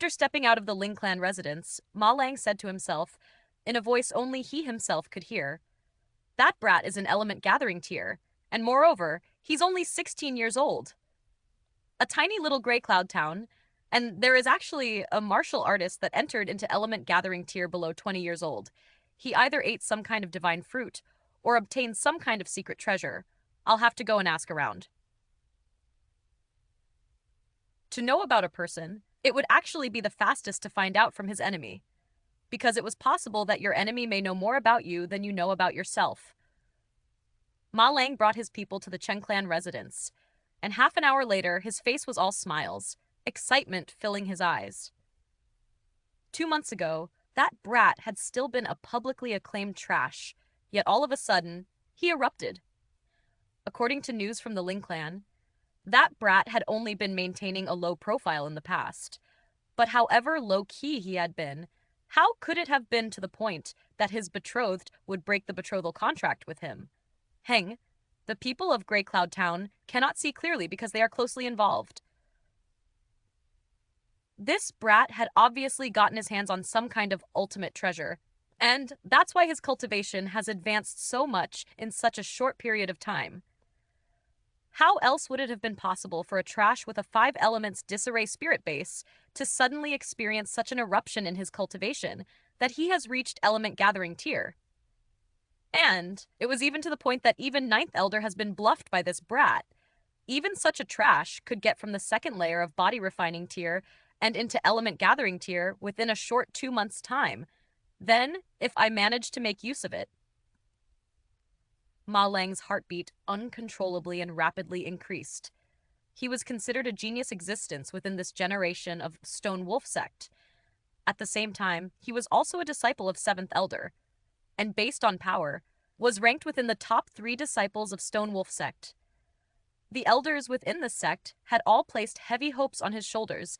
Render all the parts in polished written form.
After stepping out of the Ling clan residence, Ma Lang said to himself, in a voice only he himself could hear, "That brat is an element gathering tier, and moreover, he's only 16 years old." A tiny little gray cloud town, and there is actually a martial artist that entered into element gathering tier below 20 years old. He either ate some kind of divine fruit or obtained some kind of secret treasure. I'll have to go and ask around. To know about a person, it would actually be the fastest to find out from his enemy, because it was possible that your enemy may know more about you than you know about yourself. Ma Lang brought his people to the Chen clan residence, and half an hour later his face was all smiles, excitement filling his eyes. 2 months ago, that brat had still been a publicly acclaimed trash, yet all of a sudden, he erupted. According to news from the Ling clan, that brat had only been maintaining a low profile in the past. But however low-key he had been, how could it have been to the point that his betrothed would break the betrothal contract with him? Heng, the people of Grey Cloud Town cannot see clearly because they are closely involved. This brat had obviously gotten his hands on some kind of ultimate treasure, and that's why his cultivation has advanced so much in such a short period of time. How else would it have been possible for a trash with a 5 elements disarray spirit base to suddenly experience such an eruption in his cultivation that he has reached element gathering tier? And it was even to the point that even Ninth Elder has been bluffed by this brat. Even such a trash could get from the second layer of body refining tier and into element gathering tier within a short 2 months' time. Then, if I manage to make use of it. Ma Lang's heartbeat uncontrollably and rapidly increased. He was considered a genius existence within this generation of Stone Wolf sect. At the same time, he was also a disciple of Seventh Elder, and based on power, was ranked within the top 3 disciples of Stone Wolf sect. The elders within the sect had all placed heavy hopes on his shoulders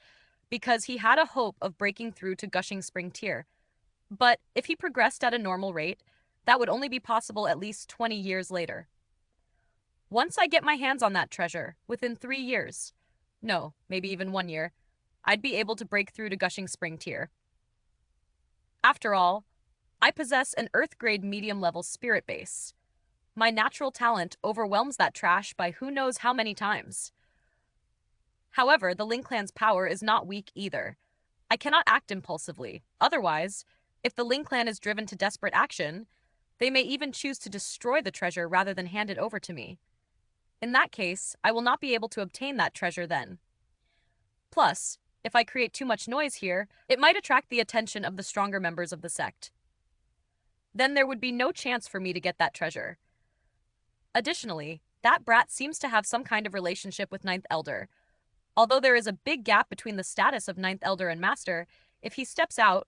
because he had a hope of breaking through to Gushing Spring tier. But if he progressed at a normal rate, that would only be possible at least 20 years later. Once I get my hands on that treasure, within 3 years, no, maybe even 1 year, I'd be able to break through to Gushing Spring tier. After all, I possess an Earth-grade medium-level spirit base. My natural talent overwhelms that trash by who knows how many times. However, the Ling clan's power is not weak either. I cannot act impulsively. Otherwise, if the Ling clan is driven to desperate action, they may even choose to destroy the treasure rather than hand it over to me. In that case, I will not be able to obtain that treasure then. Plus, if I create too much noise here, it might attract the attention of the stronger members of the sect. Then there would be no chance for me to get that treasure. Additionally, that brat seems to have some kind of relationship with Ninth Elder. Although there is a big gap between the status of Ninth Elder and Master, if he steps out,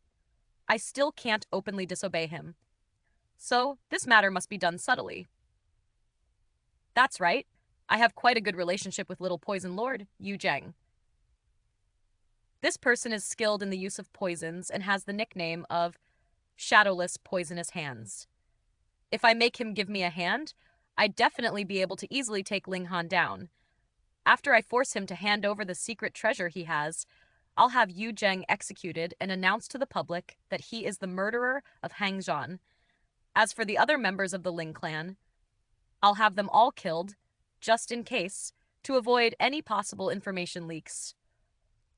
I still can't openly disobey him. So, this matter must be done subtly. That's right. I have quite a good relationship with Little Poison Lord, Yu Zheng. This person is skilled in the use of poisons and has the nickname of Shadowless Poisonous Hands. If I make him give me a hand, I'd definitely be able to easily take Ling Han down. After I force him to hand over the secret treasure he has, I'll have Yu Zheng executed and announce to the public that he is the murderer of Hang Zhan. As for the other members of the Ling clan, I'll have them all killed, just in case, to avoid any possible information leaks.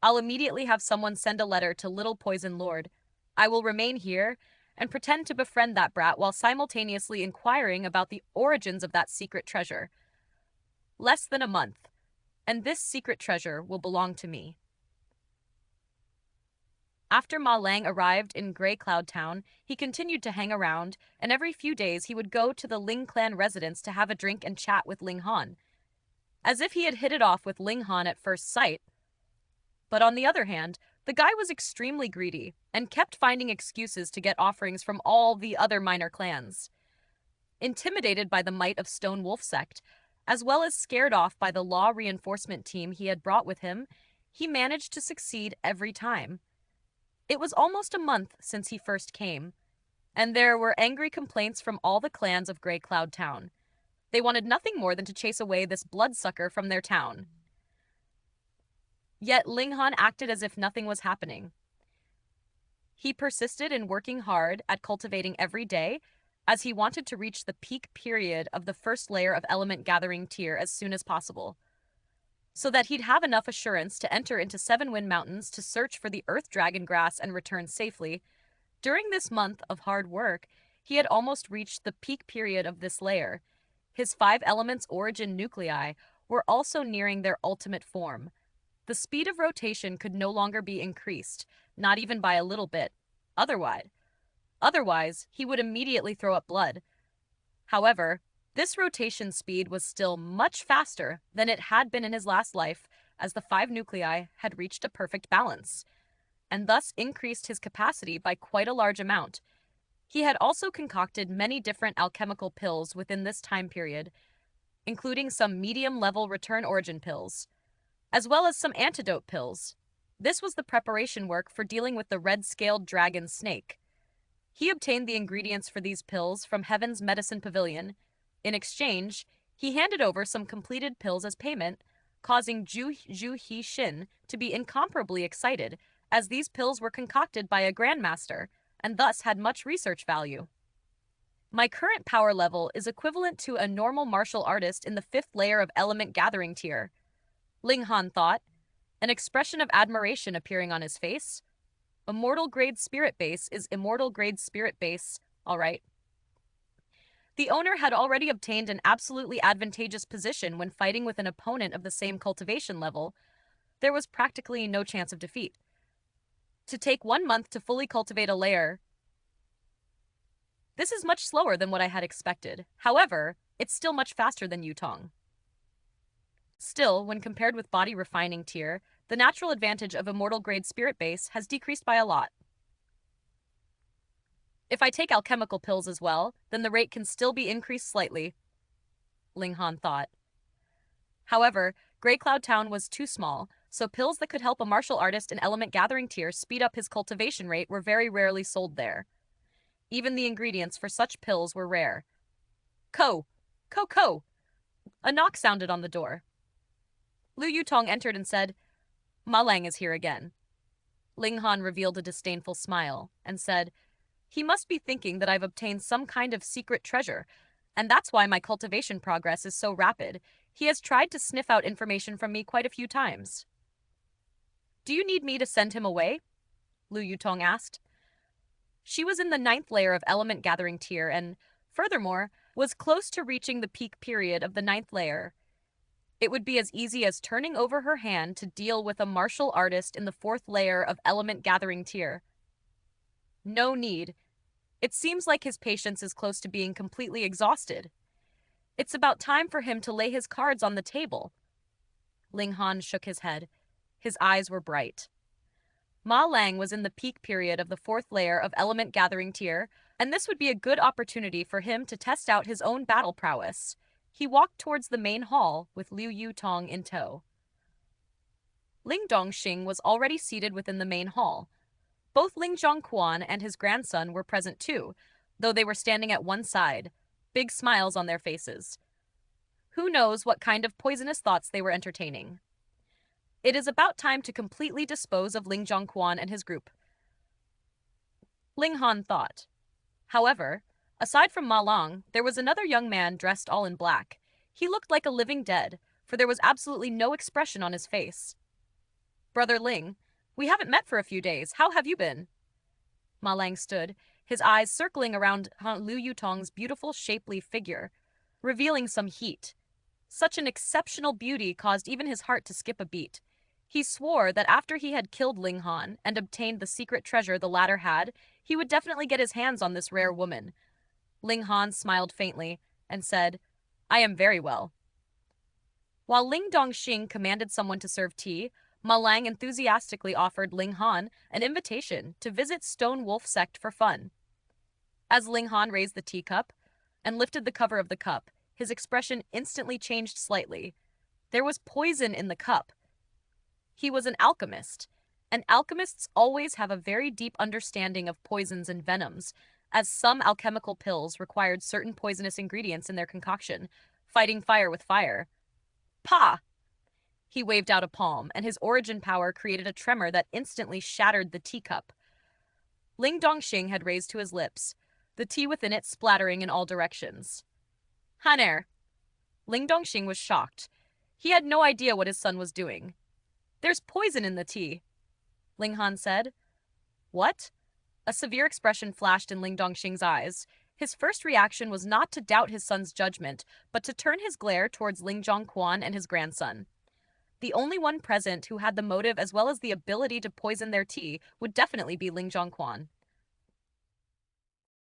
I'll immediately have someone send a letter to Little Poison Lord. I will remain here and pretend to befriend that brat while simultaneously inquiring about the origins of that secret treasure. Less than a month, and this secret treasure will belong to me. After Ma Lang arrived in Grey Cloud Town, he continued to hang around, and every few days he would go to the Ling clan residence to have a drink and chat with Ling Han, as if he had hit it off with Ling Han at first sight. But on the other hand, the guy was extremely greedy and kept finding excuses to get offerings from all the other minor clans. Intimidated by the might of Stone Wolf sect, as well as scared off by the law reinforcement team he had brought with him, he managed to succeed every time. It was almost a month since he first came, and there were angry complaints from all the clans of Grey Cloud Town. They wanted nothing more than to chase away this bloodsucker from their town. Yet Ling Han acted as if nothing was happening. He persisted in working hard at cultivating every day, as he wanted to reach the peak period of the first layer of element gathering tier as soon as possible, so that he'd have enough assurance to enter into Seven Wind Mountains to search for the Earth Dragon Grass and return safely. During this month of hard work, he had almost reached the peak period of this layer. His five elements origin nuclei were also nearing their ultimate form. The speed of rotation could no longer be increased, not even by a little bit. Otherwise, he would immediately throw up blood. However, this rotation speed was still much faster than it had been in his last life, as the five nuclei had reached a perfect balance, and thus increased his capacity by quite a large amount. He had also concocted many different alchemical pills within this time period, including some medium-level return origin pills, as well as some antidote pills. This was the preparation work for dealing with the red-scaled dragon snake. He obtained the ingredients for these pills from Heaven's Medicine Pavilion. In exchange, he handed over some completed pills as payment, causing Zhu He Xin to be incomparably excited, as these pills were concocted by a grandmaster, and thus had much research value. My current power level is equivalent to a normal martial artist in the fifth layer of element gathering tier, Ling Han thought, an expression of admiration appearing on his face. Immortal grade spirit base is immortal grade spirit base, all right. The owner had already obtained an absolutely advantageous position when fighting with an opponent of the same cultivation level. There was practically no chance of defeat. To take 1 month to fully cultivate a layer. This is much slower than what I had expected. However, it's still much faster than Yutong. Still, when compared with body refining tier, the natural advantage of immortal grade spirit base has decreased by a lot. If I take alchemical pills as well, then the rate can still be increased slightly, Ling Han thought. However, Grey Cloud Town was too small, so pills that could help a martial artist in element gathering tier speed up his cultivation rate were very rarely sold there. Even the ingredients for such pills were rare. Ko! Ko ko! A knock sounded on the door. Lu Yutong entered and said, Ma Lang is here again. Ling Han revealed a disdainful smile and said, he must be thinking that I've obtained some kind of secret treasure, and that's why my cultivation progress is so rapid. He has tried to sniff out information from me quite a few times. Do you need me to send him away? Lu Yutong asked. She was in the 9th layer of element gathering tier and, furthermore, was close to reaching the peak period of the 9th layer. It would be as easy as turning over her hand to deal with a martial artist in the 4th layer of element gathering tier. No need. It seems like his patience is close to being completely exhausted. It's about time for him to lay his cards on the table. Ling Han shook his head. His eyes were bright. Ma Lang was in the peak period of the 4th layer of element gathering tier, and this would be a good opportunity for him to test out his own battle prowess. He walked towards the main hall with Liu Yutong in tow. Ling Dongxing was already seated within the main hall. Both Ling Xuanhuan and his grandson were present too, though they were standing at one side, big smiles on their faces. Who knows what kind of poisonous thoughts they were entertaining. It is about time to completely dispose of Ling Zhongquan and his group, Ling Han thought. However, aside from Ma Lang, there was another young man dressed all in black. He looked like a living dead, for there was absolutely no expression on his face. Brother Ling, we haven't met for a few days. How have you been? Ma Lang stood, his eyes circling around Lu Yutong's beautiful, shapely figure, revealing some heat. Such an exceptional beauty caused even his heart to skip a beat. He swore that after he had killed Ling Han and obtained the secret treasure the latter had, he would definitely get his hands on this rare woman. Ling Han smiled faintly and said, I am very well. While Ling Dongxing commanded someone to serve tea, Ma Lang enthusiastically offered Ling Han an invitation to visit Stone Wolf Sect for fun. As Ling Han raised the teacup and lifted the cover of the cup, his expression instantly changed slightly. There was poison in the cup. He was an alchemist, and alchemists always have a very deep understanding of poisons and venoms, as some alchemical pills required certain poisonous ingredients in their concoction, fighting fire with fire. Pah! He waved out a palm, and his origin power created a tremor that instantly shattered the teacup. Ling Dongxing had raised to his lips, the tea within it splattering in all directions. Haner! Ling Dongxing was shocked. He had no idea what his son was doing. There's poison in the tea, Ling Han said. What? A severe expression flashed in Ling Dongxing's eyes. His first reaction was not to doubt his son's judgment, but to turn his glare towards Ling Xuanhuan and his grandson. The only one present who had the motive as well as the ability to poison their tea would definitely be Ling Xuanhuan.